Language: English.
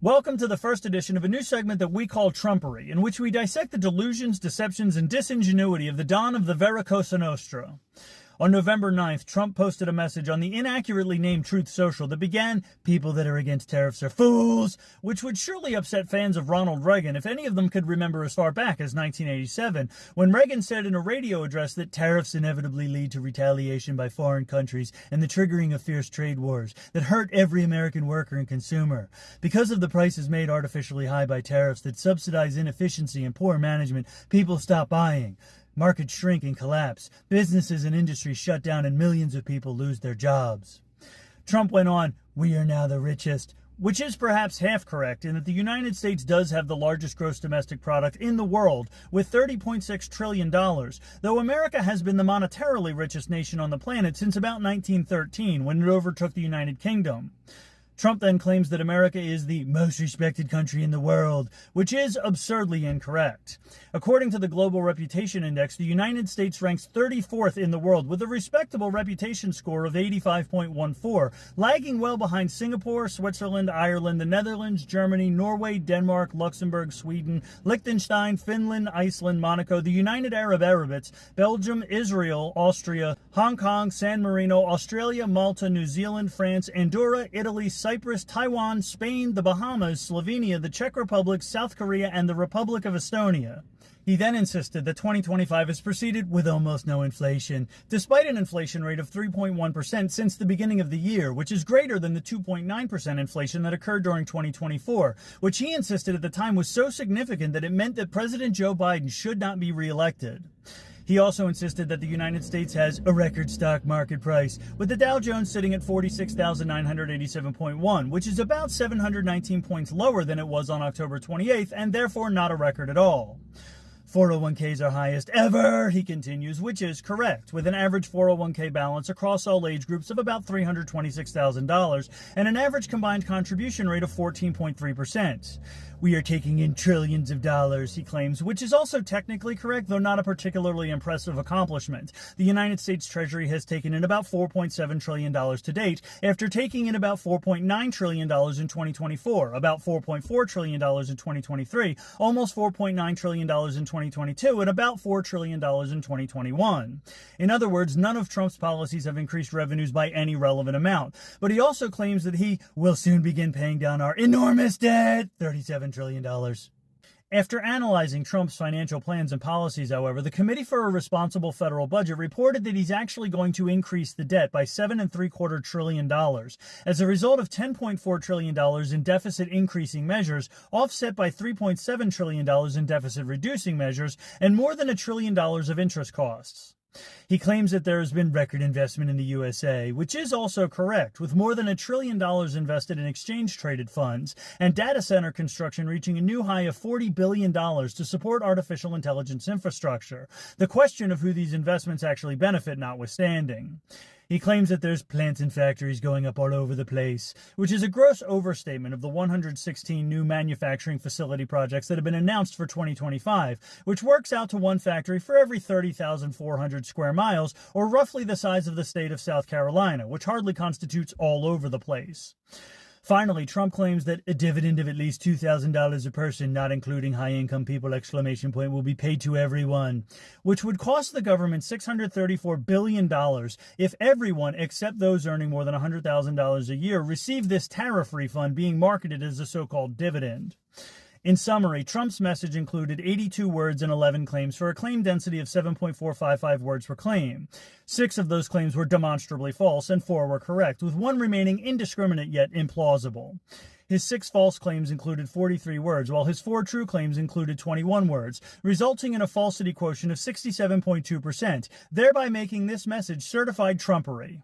Welcome to the first edition of a new segment that we call Trumpery, in which we dissect the delusions, deceptions, and disingenuity of the Don of the Vera Cosa Nostra. On November 9th, Trump posted a message on the inaccurately named Truth Social that began, "People that are against tariffs are fools," which would surely upset fans of Ronald Reagan if any of them could remember as far back as 1987, when Reagan said in a radio address that tariffs inevitably lead to retaliation by foreign countries and the triggering of fierce trade wars that hurt every American worker and consumer. Because of the prices made artificially high by tariffs that subsidize inefficiency and poor management, people stop buying. Markets shrink and collapse, businesses and industries shut down, and millions of people lose their jobs. Trump went on, "We are now the richest," which is perhaps half correct in that the United States does have the largest gross domestic product in the world with $30.6 trillion, though America has been the monetarily richest nation on the planet since about 1913 when it overtook the United Kingdom. Trump then claims that America is the most respected country in the world, which is absurdly incorrect. According to the Global Reputation Index, the United States ranks 34th in the world with a respectable reputation score of 85.14, lagging well behind Singapore, Switzerland, Ireland, the Netherlands, Germany, Norway, Denmark, Luxembourg, Sweden, Liechtenstein, Finland, Iceland, Monaco, the United Arab Emirates, Belgium, Israel, Austria, Hong Kong, San Marino, Australia, Malta, New Zealand, France, Andorra, Italy, Cyprus, Taiwan, Spain, the Bahamas, Slovenia, the Czech Republic, South Korea, and the Republic of Estonia. He then insisted that 2025 has proceeded with almost no inflation, despite an inflation rate of 3.1% since the beginning of the year, which is greater than the 2.9% inflation that occurred during 2024, which he insisted at the time was so significant that it meant that President Joe Biden should not be reelected. He also insisted that the United States has a record stock market price, with the Dow Jones sitting at 46,987.1, which is about 719 points lower than it was on October 28th, and therefore not a record at all. 401ks are highest ever, he continues, which is correct, with an average 401k balance across all age groups of about $326,000 and an average combined contribution rate of 14.3%. "We are taking in trillions of dollars," he claims, which is also technically correct, though not a particularly impressive accomplishment. The United States Treasury has taken in about $4.7 trillion to date, after taking in about $4.9 trillion in 2024, about $4.4 trillion in 2023, almost $4.9 trillion in 2022, and about $4 trillion in 2021. In other words, none of Trump's policies have increased revenues by any relevant amount. But he also claims that he will soon begin paying down our enormous debt, $37 trillion. After analyzing Trump's financial plans and policies, however, the Committee for a Responsible Federal Budget reported that he's actually going to increase the debt by $7.75 trillion as a result of $10.4 trillion in deficit increasing measures, offset by $3.7 trillion in deficit reducing measures, and more than $1 trillion of interest costs. He claims that there has been record investment in the USA, which is also correct, with more than $1 trillion invested in exchange-traded funds and data center construction reaching a new high of $40 billion to support artificial intelligence infrastructure, the question of who these investments actually benefit notwithstanding. He claims that there's plants and factories going up all over the place, which is a gross overstatement of the 116 new manufacturing facility projects that have been announced for 2025, which works out to one factory for every 30,400 square miles, or roughly the size of the state of South Carolina, which hardly constitutes all over the place. Finally, Trump claims that a dividend of at least $2,000 a person, not including high-income people, will be paid to everyone, which would cost the government $634 billion if everyone except those earning more than $100,000 a year received this tariff refund being marketed as a so-called dividend. In summary, Trump's message included 82 words and 11 claims for a claim density of 7.455 words per claim. 6 of those claims were demonstrably false and 4 were correct, with 1 remaining indiscriminate yet implausible. His 6 false claims included 43 words, while his 4 true claims included 21 words, resulting in a falsity quotient of 67.2%, thereby making this message certified Trumpery.